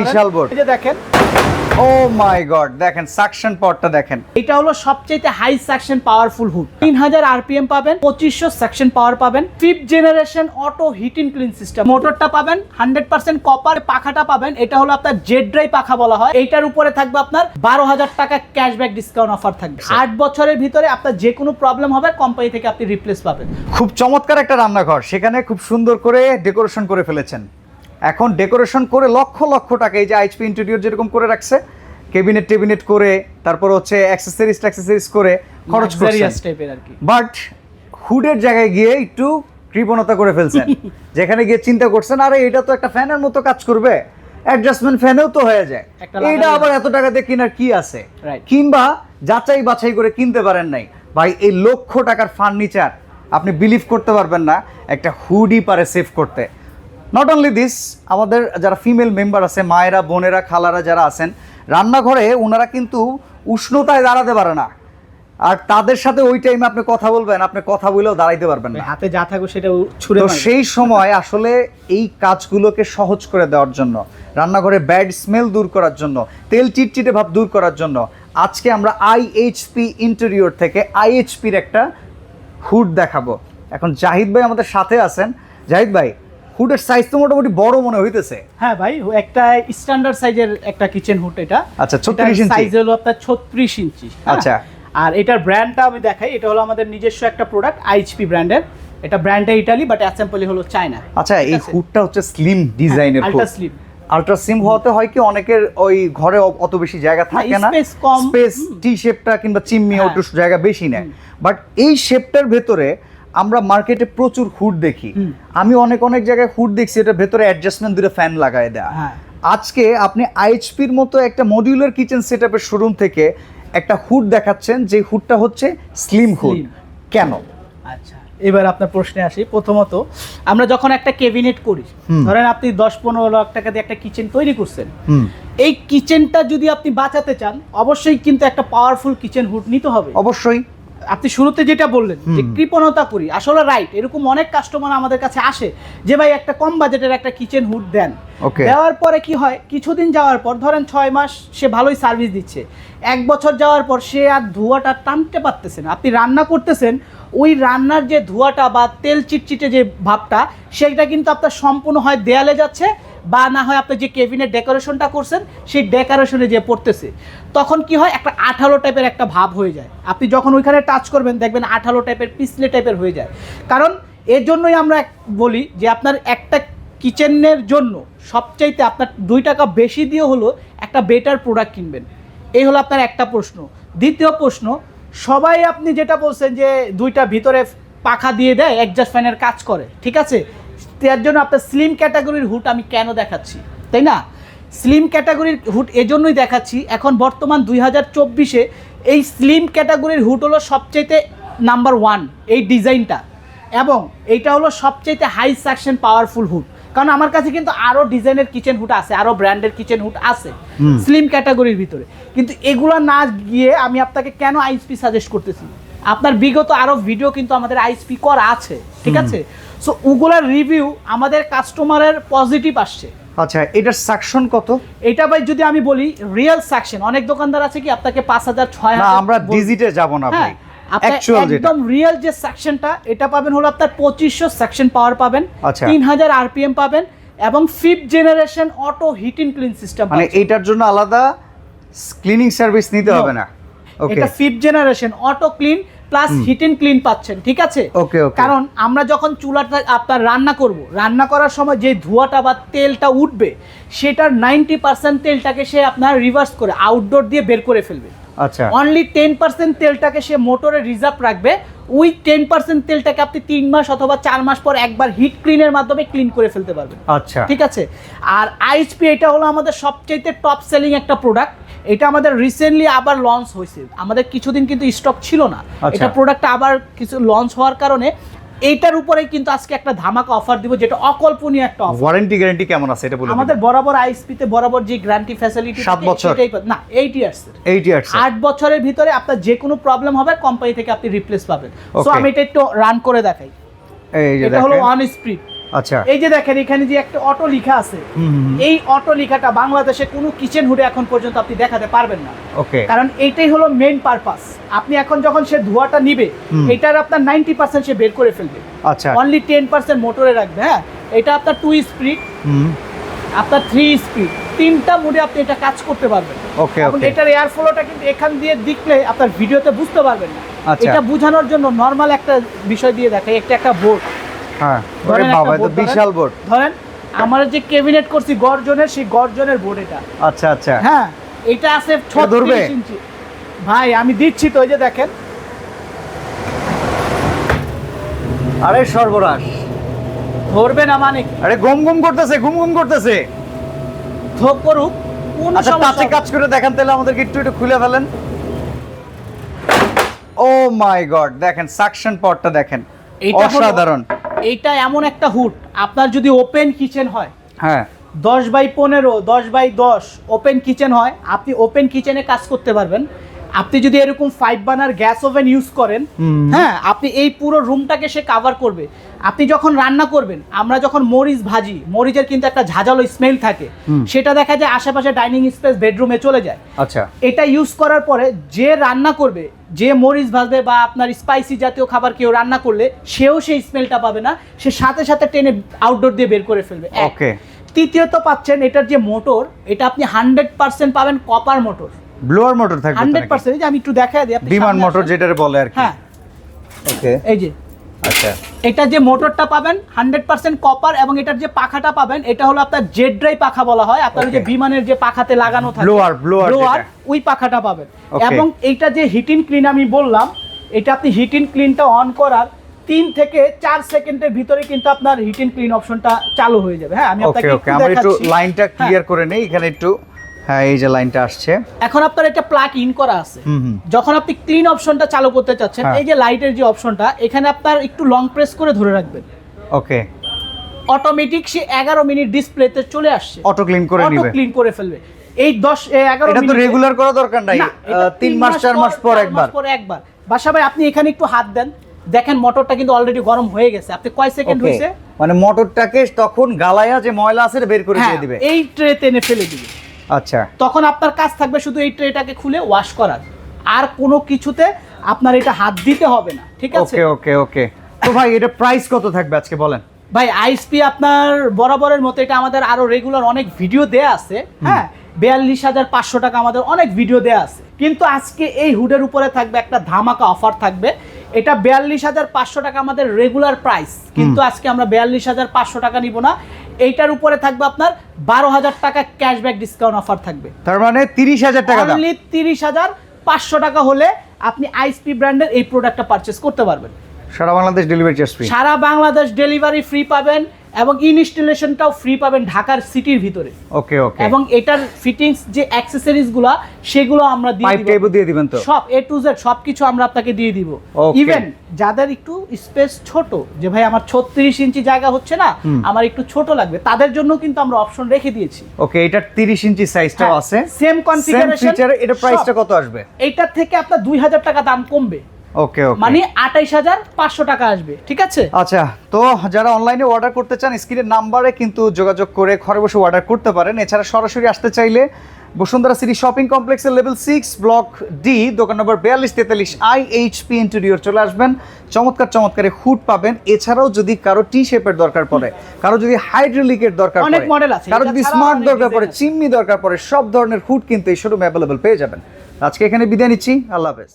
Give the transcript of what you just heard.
বিশাল board. এই যে দেখেন, ও মাই গড, দেখেন সাকশন পটটা দেখেন। এটা হলো সবচেয়ে high suction powerful hood. 3000 RPM পাবেন, 2500 সাকশন পাওয়ার পাবেন, 5th generation auto heat and clean system. মোটরটা পাবেন 100% কপার, পাখাটা পাবেন এটা হলো আপনার জেড ড্রাই পাখা বলা হয়। এইটার উপরে থাকবে আপনার 12000 টাকা ক্যাশব্যাক ডিসকাউন্ট অফার থাকবে। 8 বছরের ভিতরে আপনার যে কোনো প্রবলেম হবে কোম্পানি থেকে আপনি রিপ্লেস পাবেন। খুব চমৎকার একটা রান্নাঘর, সেখানে খুব সুন্দর করে ডেকোরেশন করে ফেলেছেন। এখন ডেকোরেশন করে লক্ষ লক্ষ টাকা, এই যে আইএইচপি ইন্টেরিয়র যেরকম করে রাখছে, টেবিনেট করে, তারপর হচ্ছে অ্যাক্সেসরিজ করে খরচ লাক্সারিয়াস টাইপের আর কি। বাট হুডের জায়গায় গিয়ে একটু কৃপণতা করে ফেলছেন। যেখানে গিয়ে চিন্তা করছেন আরে এটা তো একটা ফ্যানের মতো কাজ করবে, অ্যাডজাস্টমেন্ট ফ্যানেও তো হয়ে যায়, এইটা আবার এত টাকা দিয়ে কেনার কি আছে? কিংবা যাচাই বাছাই করে কিনতে পারেন নাই। ভাই এই লক্ষ টাকার ফার্নিচার আপনি বিলিভ করতে পারবেন না একটা হুডই পারে সেভ করতে। নট অনলি দিস, আমাদের যারা ফিমেল মেম্বার আছে, মায়েরা, বোনেরা, খালারা যারা আছেন, রান্নাঘরে ওনারা কিন্তু উষ্ণতায় দাঁড়াতে পারে না, আর তাদের সাথে ওই টাইমে আপনি কথা বলবেন, আপনি কথা বলেও দাঁড়াইতে পারবেন না, হাতে যা থাকবে সেটা ছুঁড়ে তো মারবে। সেই সময় আসলে এই কাজগুলোকে সহজ করে দেওয়ার জন্য, রান্নাঘরে ব্যাড স্মেল দূর করার জন্য, তেল চিটচিটে ভাব দূর করার জন্য আজকে আমরা আইএইচপি ইন্টেরিয়র থেকে আইএইচপির একটা হুড দেখাবো। এখন জাহিদ ভাই আমাদের সাথে আছেন। জাহিদ ভাই, হুডের সাইজ তো মোটামুটি বড় মনে হইতেছে। হ্যাঁ ভাই, একটা স্ট্যান্ডার্ড সাইজের একটা কিচেন হুড এটা। আচ্ছা, 36 ইঞ্চি সাইজ হলো আপনার 36 ইঞ্চি। আচ্ছা, আর এটার ব্র্যান্ডটা আমি দেখাই, এটা হলো আমাদের নিজস্ব একটা প্রোডাক্ট আইএইচপি ব্র্যান্ডের। এটা ব্র্যান্ডটা ইতালি, বাট অ্যাসেম্বলি হলো চায়না। আচ্ছা, এই হুডটা হচ্ছে স্লিম ডিজাইনের, আলট্রা স্লিম। আলট্রা স্লিম হতে হয় কি অনেকের ওই ঘরে অত বেশি জায়গা থাকে না, স্পেস কম, স্পেস টি শেপটা কিংবা চিমনি ওটু জায়গা বেশি নেয়। বাট এই শেপটার ভেতরে আমরা মার্কেটে প্রচুর হুড দেখি, আমি অনেক জায়গায় হুড দেখছি এটার ভেতরে অ্যাডজাস্টমেন্ট দুটো ফ্যান লাগায় দেয়া। আজকে আপনি আইএইচপির মতো একটা মডিউলার কিচেন সেটআপের শোরুম থেকে একটা হুড দেখাচ্ছেন, যে হুডটা হচ্ছে স্লিম হুড। কেন? আচ্ছা, এবার আপনার প্রশ্নে আসি। প্রথমত, আমরা যখন একটা ক্যাবিনেট করি, ধরেন আপনি 10-15 লাখ টাকা দিয়ে একটা কিচেন তৈরি করছেন, এই কিচেনটা যদি আপনি বাঁচাতে চান, অবশ্যই কিন্তু একটা পাওয়ারফুল কিচেন হুড নিতে হবে। অবশ্যই। আপনি শুরুতে যেটা বললেন যে কৃপণতা করি, আসলে রাইট, এরকম অনেক কাস্টমার আমাদের কাছে আসে যে ভাই একটা কম বাজেটের একটা কিচেন হুড দেন। দেওয়ার পরে কি হয়, কিছুদিন যাওয়ার পর, ধরেন 6 মাস সে ভালোই সার্ভিস দিচ্ছে, 1 বছর যাওয়ার পর সে আর ধোঁয়াটা টানতে পারতেছে না। আপনি রান্না করতেছেন, ওই রান্নার যে ধোঁয়াটা বা তেল চিটচিটে যে ভাবটা, সেটা কিন্তু আপনার সম্পূর্ণ হয় দেয়ালে যাচ্ছে, বা না হয় আপনি যে কেবিনের ডেকোরেশনটা করছেন সেই ডেকোরেশনে যে পড়তেছে, তখন কি হয় একটা আঠালো টাইপের একটা ভাব হয়ে যায়। আপনি যখন ওইখানে টাচ করবেন দেখবেন আঠালো টাইপের, পিছলে টাইপের হয়ে যায়। কারণ এর জন্যই আমরা বলি যে আপনার একটা কিচেনের জন্য সবচাইতে আপনার 2 টাকা বেশি দিয়ে হলো একটা বেটার প্রোডাক্ট কিনবেন। এই হলো আপনার একটা প্রশ্ন। দ্বিতীয় প্রশ্ন, সবাই আপনি যেটা বলছেন যে 2টা ভিতরে পাখা দিয়ে দেয়, অ্যাডজাস্ট ফ্যানের কাজ করে, ঠিক আছে, তার জন্য আপনার স্লিম ক্যাটাগরির হুড আমি কেন দেখাচ্ছি, তাই না? স্লিম ক্যাটাগরির হুড এজন্যই দেখাচ্ছি, এখন বর্তমান 2024-এ এই স্লিম ক্যাটাগরির হুড হলো সবচাইতে নাম্বার 1 এই ডিজাইনটা, এবং এইটা হলো সবচাইতে হাই সাকশন পাওয়ারফুল হুড। কারণ আমার কাছে কিন্তু আরও ডিজাইনের কিচেন হুড আছে, আরও ব্র্যান্ডের কিচেন হুড আছে স্লিম ক্যাটাগরির ভিতরে, কিন্তু এগুলো না গিয়ে আমি আপনাকে কেন আইএইচপি সাজেস্ট করতেছি, আপনার বিগত আরও ভিডিও কিন্তু আমাদের আইএইচপি করা আছে, ঠিক আছে? সো ওগুলার রিভিউ আমাদের কাস্টমারের পজিটিভ আসছে। আচ্ছা, এটার সাকশন কত? এটা ভাই যদি আমি বলি রিয়েল সাকশন, অনেক দোকানদার আছে কি আপনাকে 5000 6000, না আমরা ডিজিটে যাব না ভাই, অ্যাকচুয়াল যেটা একদম রিয়েল যে সেকশনটা, এটা পাবেন হলো আপনার 2500 সেকশন পাওয়ার পাবেন, 3000 আরপিএম পাবেন, এবং 5th generation auto heat and clean system. মানে এটার জন্য আলাদা ক্লিনিং সার্ভিস নিতে হবে না। ওকে, এটা 5th generation auto clean plus heat and clean পাচ্ছেন, ঠিক আছে? ওকে। কারণ আমরা যখন চুলাটা আপনার রান্না করব, রান্না করার সময় যে ধোঁয়াটা বা তেলটা উঠবে, সেটার 90% তেলটাকে সে আপনার রিভার্স করে আউটডোর দিয়ে বের করে ফেলবে। আচ্ছা, অনলি 10% তেলটাকে সে মোটরে রিজার্ভ রাখবে। ওই 10% তেলটাকে আপনি 3 মাস অথবা 4 মাস পর একবার হিট ক্লিনের মাধ্যমে ক্লিন করে ফেলতে পারবেন। আচ্ছা, ঠিক আছে? আর আইএইচপি এটা হলো আমাদের সবচাইতে টপ সেলিং একটা প্রোডাক্ট। এটা আমাদের রিসেন্টলি আবার লঞ্চ হয়েছে, আমাদের কিছুদিন কিন্তু স্টক ছিল না। এটা প্রোডাক্টটা আবার কিছু লঞ্চ হওয়ার কারণে এইটার উপরেই কিন্তু আজকে একটা ধামাকা অফার দিব, যেটা অকল্পনীয় একটা অফার। ওয়ারেন্টি গ্যারান্টি কেমন আছে এটা বলুন। আমাদের বরাবর আইএসপি তে বরাবর যে গ্যারান্টি ফ্যাসিলিটি 7 বছর না 8 ইয়ার্স, 8 বছরের ভিতরে আপনার যে কোনো প্রবলেম হবে কোম্পানি থেকে আপনি রিপ্লেস পাবেন। সো আমি এটা একটু রান করে দেখাই। এই যে এটা হলো 1 স্পিড, আচ্ছা, এই যে দেখেন এখানে যে একটা অটো লেখা আছে, এই অটো লেখাটা বাংলাদেশে কোনো কিচেন হুডে এখন পর্যন্ত আপনি দেখাতে পারবেন না। ওকে, কারণ এইটাই হলো মেইন পারপাস। আপনি এখন যখন সে ধোঁয়াটা নিবে, এটার আপনার 90% সে বের করে ফেলবে, আচ্ছা, অনলি 10% মোটরে রাখবে। হ্যাঁ, এটা আপনার 2 স্পিড, আপনার 3 স্পিড, তিনটা মোডে আপনি এটা কাজ করতে পারবেন। ওকে, এবং ওকে, এটার এয়ার ফ্লোটা কিন্তু এখান দিয়ে দেখলে আপনার ভিডিওতে বুঝতে পারবেন না। আচ্ছা, এটা বোঝানোর জন্য নরমাল একটা বিষয় দিয়ে দেখাই, একটা বোর্ড। হ্যাঁ, ধরেন একটা বাবা, এটা board বিশাল বোর্ড। ধরেন আমার যে ক্যাবিনেট করছি গর্জনের, সেই গর্জনের বোর্ড এটা। আচ্ছা, আচ্ছা, হ্যাঁ, এটা আছে ধরবে? 36 ইঞ্চি। ভাই আমি দিচ্ছি তো, ওই যে দেখেন। আরে সর্বনাশ, ধরবে না মানে কি? আরে গম গম করতেছে, ঘুম ঘুম করতেছে। ধোপ করুক, কোন আচ্ছা, সমস্যা টাচে হবে কাজ করে দেখান তাহলে আমাদেরকে একটু একটু খুলে ফেলেন। ও মাই গড, দেখেন সাকশন পটটা দেখেন, এইটা হলো- অসাধারণ। এইটা এমন একটা হুড, আপনার যদি ওপেন কিচেন হয়, হ্যাঁ, 10x15, 10x10 ওপেন কিচেন হয়, আপনি ওপেন কিচেনে কাজ করতে পারবেন। আপনি যদি এরকম 5 বার্নার গ্যাস ওভেন ইউজ করেন, হ্যাঁ, আপনি এই পুরো রুমটাকে সে কভার করবে। আপনি যখন রান্না করবেন, আমরা যখন মরিচ ভাজি, মরিচের কিন্তু একটা ঝাঁঝালো স্মেল থাকে, সেটা দেখা যায় আশেপাশে ডাইনিং স্পেস, বেডরুমে চলে যায়। আচ্ছা, এটা ইউজ করার পরে যে রান্না করবে, যে মরিচ ভাজবে বা আপনার স্পাইসি জাতীয় খাবার কেউ রান্না করলে, সেও সেই স্মেলটা পাবে না, সে সাথে সাথে টেনে আউটডোর দিয়ে বের করে ফেলবে। ওকে। তৃতীয়ত পাচ্ছেন এটার যে মোটর, এটা আপনি 100% পাবেন কপার মোটর, ব্লোয়ার মোটর থাকবে 100%। এই যে আমি একটু দেখাই দিই, আপনি বিমান সামনে মোটর আসেন। যেটারে বলে আর কি। হ্যাঁ, ওকে, এই যে আচ্ছা, এটা যে মোটরটা পাবেন 100% কপার, এবং এটার যে পাখাটা পাবেন, এটা হলো আপনার জেড ড্রাই পাখা বলা হয়। আপনার ওই যে Okay. বিমানের যে পাখাতে লাগানো থাকে, Blower ব্লোয়ার, যেটা। ওই পাখাটা পাবেন। Okay. এবং এইটা যে হিটিং ক্লিন আমি বললাম, এটা আপনি হিটিং ক্লিনটা অন করার 3 থেকে 4 সেকেন্ডের ভিতরে কিন্তু আপনার হিটিং ক্লিন অপশনটা চালু হয়ে যাবে। হ্যাঁ, আমি ওকে, আপনাকে ওকে, একটু আমরা একটু দেখাচ্ছি। লাইনটা ক্লিয়ার করে নেই এখানে একটু। হ্যাঁ, এই যে লাইনটা আসছে। এখন আপনার এটা প্লাগ ইন করা আছে। হুম। যখন আপনি ক্লিন অপশনটা চালু করতে চাচ্ছেন, হ্যাঁ। এই যে লাইটের যে অপশনটা, এখানে আপনার একটু লং প্রেস করে ধরে রাখবেন, ওকে, অটোমেটিক সে 11 মিনিট ডিসপ্লেতে চলে আসছে, অটো ক্লিন করে অটো নিবে। ক্লিন করে ফেলবে। এই 11 এটা তো মিনিটে- রেগুলার করা দরকার নাই, না, এটা 3 মাস 4 মাস পর 4 একবার। মাস পর একবার। বাসা ভাই, আপনি এখানে একটু হাত দেন, দেখেন মোটরটা কিন্তু অলরেডি গরম হয়ে গেছে। আপনি কয় সেকেন্ড ওকে, হইছে? মানে মোটরটাকে তখন গালায়া যে ময়লা আছে এটা বের করে হ্যাঁ, দিয়ে দিবে। এই ট্রেতে এনে ফেলে দিবে। আচ্ছা, তখন আপনার কাজ থাকবে শুধু এই ট্রেটাকে খুলে ওয়াশ করার, আর কোনো কিছুতে আপনার এটা হাত দিতে হবে না। ঠিক আছে? ওকে, ওকে, ওকে। তো ভাই এটা প্রাইস কত থাকবে আজকে বলেন? ভাই আইএসপি আপনার বরাবরের মতো এটা আমাদের আরো রেগুলার অনেক ভিডিও দেয়া আছে। হ্যাঁ, 42,500 টাকা আমাদের অনেক ভিডিও দেয়া আছে, কিন্তু আজকে এই হুডের উপরে থাকবে একটা ধামাকা অফার থাকবে। এটা 42,500 টাকা আমাদের রেগুলার প্রাইস, কিন্তু আজকে আমরা 42,500 টাকা নিব না। এইটার উপরে থাকবে আপনার 12,000 টাকা ক্যাশব্যাক ডিসকাউন্ট অফার থাকবে। তার মানে 30,000 টাকা দাম। অনলি 30,500 টাকা হলে আপনি আইএসপি ব্র্যান্ডের এই প্রোডাক্টটা পারচেজ করতে পারবেন। সারা বাংলাদেশ ডেলিভারি চার্জ ফ্রি। সারা বাংলাদেশ ডেলিভারি ফ্রি পাবেন, এবং ইনস্টলেশনটাও ফ্রি পাবেন ঢাকার সিটির ভিতরে। ওকে, ওকে। এবং এটার ফিটিংস যে অ্যাকসেসরিজ গুলা, সেগুলো আমরা দিয়ে পাইপ দিব, টেপও দিয়ে দিবেন তো? সব A to Z সবকিছু আমরা আপনাকে দিয়ে দিব। Okay. ইভেন যাদের একটু স্পেস ছোট, যে ভাই আমার 36 ইঞ্চি জায়গা হচ্ছে না, আমার একটু ছোট লাগবে, তাদের জন্য কিন্তু আমরা অপশন রেখে দিয়েছি। ওকে, এটা 30 ইঞ্চি সাইজটাও আছে, সেম কনফিগারেশন, ফিচারে। এটা প্রাইসটা কত আসবে? এইটার থেকে আপনার 2,000 টাকা দাম কমবে, ওকে, ওকে, মানে 28,500 টাকা আসবে। ঠিক আছে? আচ্ছা, তো যারা অনলাইনে অর্ডার করতে চান স্ক্রিনের নাম্বারে কিন্তু যোগাযোগ করে ঘরে বসে অর্ডার করতে পারেন। এছাড়া সরাসরি আসতে চাইলে বসুন্ধরা সিটি শপিং কমপ্লেক্সের লেভেল 6 ব্লক ডি, দোকান নম্বর 4243 IHP ইন্টেরিয়র চলে আসবেন। চমৎকার চমৎকার হুড পাবেন। এছাড়াও যদি কারো টি শেপের দরকার পড়ে, কারো যদি হাইড্রোলিকের দরকার অনেক পড়ে, মডেল আছে, কারো এটা যদি ছাড়াও স্মার্ট অনেক দরকার পড়ে, ডিজাইন আছে। চিমনি দরকার পড়ে, সব ধরনের হুড কিন্তু এই শোরুমে অ্যাভেলেবল পেয়ে যাবেন। আজকে এখানে বিদায় নিচ্ছি, আল্লাহ হাফেজ।